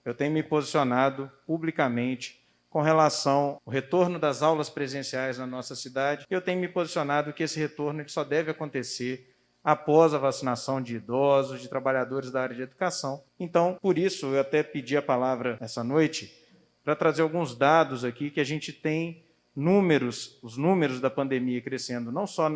eu tenho me posicionado publicamente com relação ao retorno das aulas presenciais na nossa cidade. Eu tenho me posicionado que esse retorno só deve acontecer após a vacinação de idosos, de trabalhadores da área de educação. Então, por isso, eu até pedi a palavra essa noite para trazer alguns dados aqui que a gente tem os números da pandemia crescendo, não só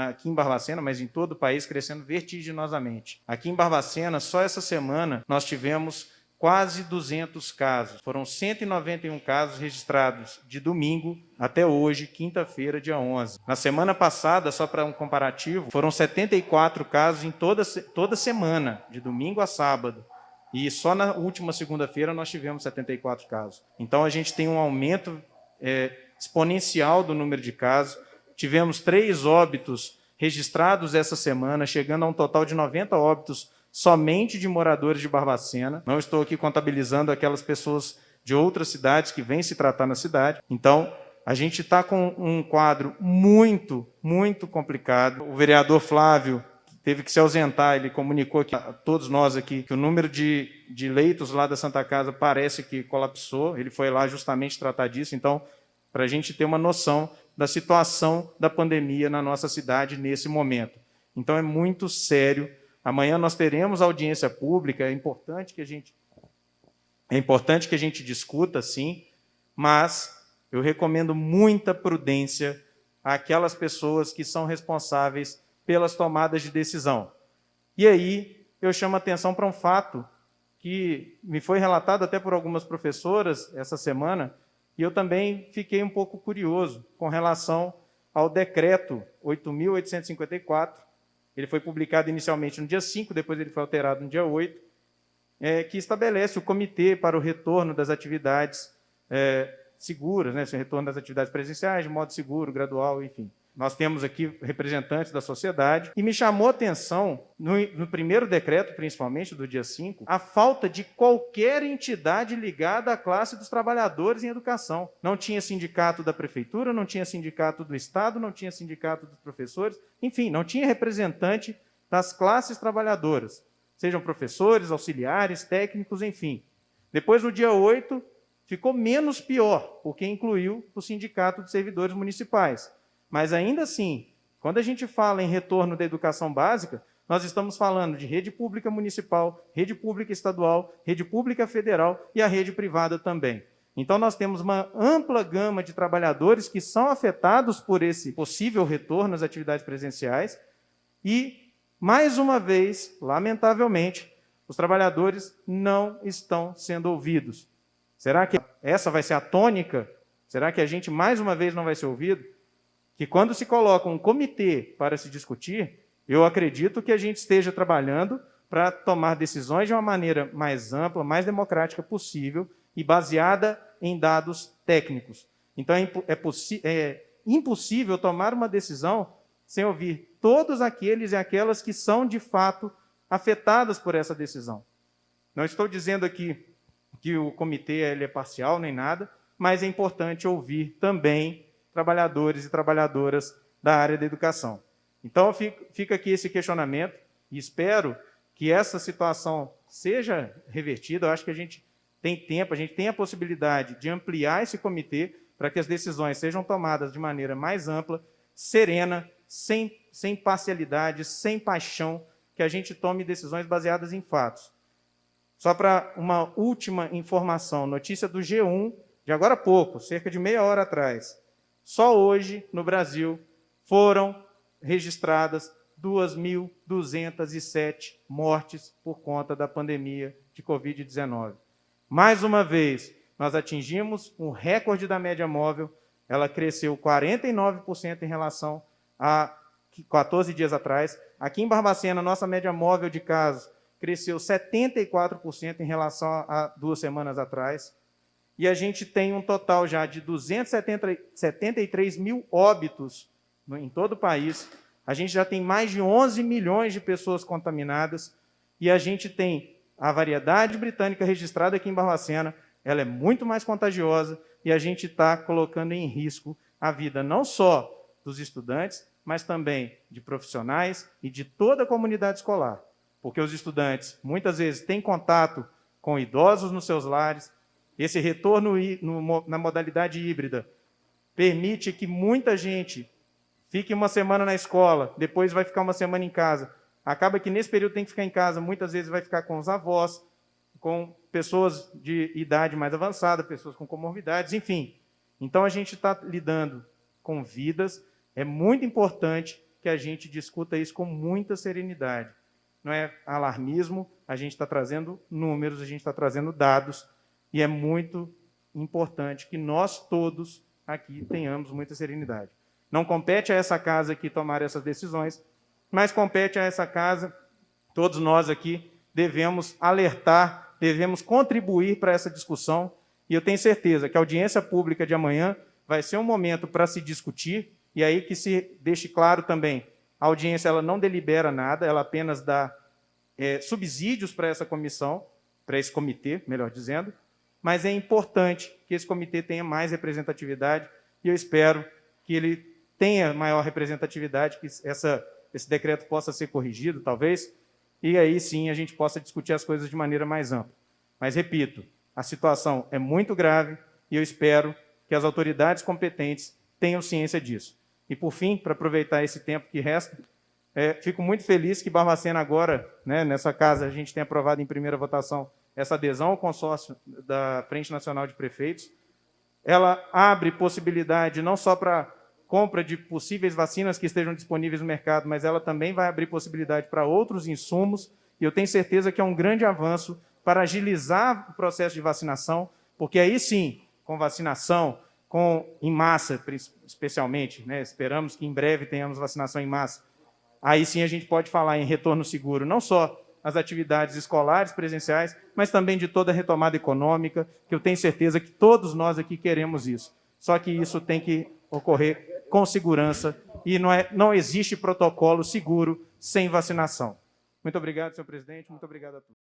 aqui em Barbacena, mas em todo o país, crescendo vertiginosamente. Aqui em Barbacena, só essa semana, nós tivemos quase 200 casos. Foram 191 casos registrados de domingo até hoje, quinta-feira, dia 11. Na semana passada, só para um comparativo, foram 74 casos em toda semana, de domingo a sábado. E só na última segunda-feira nós tivemos 74 casos. Então, a gente tem um aumento exponencial do número de casos. Tivemos 3 óbitos registrados essa semana, chegando a um total de 90 óbitos somente de moradores de Barbacena. Não estou aqui contabilizando aquelas pessoas de outras cidades que vêm se tratar na cidade. Então, a gente está com um quadro muito, muito complicado. O vereador Flávio teve que se ausentar, ele comunicou a todos nós aqui que o número de leitos lá da Santa Casa parece que colapsou. Ele foi lá justamente tratar disso. Então, para a gente ter uma noção da situação da pandemia na nossa cidade nesse momento. Então, é muito sério. Amanhã nós teremos audiência pública, é importante que a gente discuta, sim, mas eu recomendo muita prudência àquelas pessoas que são responsáveis pelas tomadas de decisão. E aí eu chamo a atenção para um fato que me foi relatado até por algumas professoras essa semana, e eu também fiquei um pouco curioso com relação ao decreto 8.854, ele foi publicado inicialmente no dia 5, depois ele foi alterado no dia 8, que estabelece o comitê para o retorno das atividades seguras, né, o retorno das atividades presenciais, de modo seguro, gradual, enfim. Nós temos aqui representantes da sociedade, e me chamou a atenção, no primeiro decreto, principalmente, do dia 5, a falta de qualquer entidade ligada à classe dos trabalhadores em educação. Não tinha sindicato da prefeitura, não tinha sindicato do Estado, não tinha sindicato dos professores, enfim, não tinha representante das classes trabalhadoras, sejam professores, auxiliares, técnicos, enfim. Depois, no dia 8, ficou menos pior, porque incluiu o Sindicato de Servidores Municipais. Mas, ainda assim, quando a gente fala em retorno da educação básica, nós estamos falando de rede pública municipal, rede pública estadual, rede pública federal e a rede privada também. Então, nós temos uma ampla gama de trabalhadores que são afetados por esse possível retorno às atividades presenciais e, mais uma vez, lamentavelmente, os trabalhadores não estão sendo ouvidos. Será que essa vai ser a tônica? Será que a gente, mais uma vez, não vai ser ouvido? Que quando se coloca um comitê para se discutir, eu acredito que a gente esteja trabalhando para tomar decisões de uma maneira mais ampla, mais democrática possível e baseada em dados técnicos. Então, é impossível tomar uma decisão sem ouvir todos aqueles e aquelas que são, de fato, afetadas por essa decisão. Não estou dizendo aqui que o comitê é parcial nem nada, mas é importante ouvir também trabalhadores e trabalhadoras da área da educação. Então, fica aqui esse questionamento e espero que essa situação seja revertida. Eu acho que a gente tem tempo, a gente tem a possibilidade de ampliar esse comitê para que as decisões sejam tomadas de maneira mais ampla, serena, sem parcialidade, sem paixão, que a gente tome decisões baseadas em fatos. Só para uma última informação, notícia do G1, de agora há pouco, cerca de meia hora atrás. Só hoje, no Brasil, foram registradas 2.207 mortes por conta da pandemia de Covid-19. Mais uma vez, nós atingimos um recorde da média móvel, ela cresceu 49% em relação a 14 dias atrás. Aqui em Barbacena, nossa média móvel de casos cresceu 74% em relação a 2 semanas atrás. E a gente tem um total já de 273 mil óbitos em todo o país. A gente já tem mais de 11 milhões de pessoas contaminadas. E a gente tem a variedade britânica registrada aqui em Barbacena. Ela é muito mais contagiosa e a gente está colocando em risco a vida não só dos estudantes, mas também de profissionais e de toda a comunidade escolar. Porque os estudantes, muitas vezes, têm contato com idosos nos seus lares. Esse retorno na modalidade híbrida permite que muita gente fique uma semana na escola, depois vai ficar uma semana em casa. Acaba que nesse período tem que ficar em casa, muitas vezes vai ficar com os avós, com pessoas de idade mais avançada, pessoas com comorbidades, enfim. Então, a gente está lidando com vidas. É muito importante que a gente discuta isso com muita serenidade. Não é alarmismo, a gente está trazendo números, a gente está trazendo dados, e é muito importante que nós todos aqui tenhamos muita serenidade. Não compete a essa casa aqui tomar essas decisões, mas compete a essa casa, todos nós aqui devemos alertar, devemos contribuir para essa discussão, e eu tenho certeza que a audiência pública de amanhã vai ser um momento para se discutir, e aí que se deixe claro também, a audiência ela não delibera nada, ela apenas dá subsídios para essa comissão, para esse comitê, melhor dizendo, mas é importante que esse comitê tenha mais representatividade, e eu espero que ele tenha maior representatividade, que esse decreto possa ser corrigido, talvez, e aí sim a gente possa discutir as coisas de maneira mais ampla. Mas, repito, a situação é muito grave e eu espero que as autoridades competentes tenham ciência disso. E, por fim, para aproveitar esse tempo que resta, fico muito feliz que Barbacena agora, né, nessa casa, a gente tenha aprovado em primeira votação essa adesão ao consórcio da Frente Nacional de Prefeitos. Ela abre possibilidade não só para compra de possíveis vacinas que estejam disponíveis no mercado, mas ela também vai abrir possibilidade para outros insumos, e eu tenho certeza que é um grande avanço para agilizar o processo de vacinação, porque aí sim, com vacinação, em massa, especialmente, né, esperamos que em breve tenhamos vacinação em massa, aí sim a gente pode falar em retorno seguro, não só as atividades escolares, presenciais, mas também de toda a retomada econômica, que eu tenho certeza que todos nós aqui queremos isso. Só que isso tem que ocorrer com segurança e não existe protocolo seguro sem vacinação. Muito obrigado, senhor presidente, muito obrigado a todos.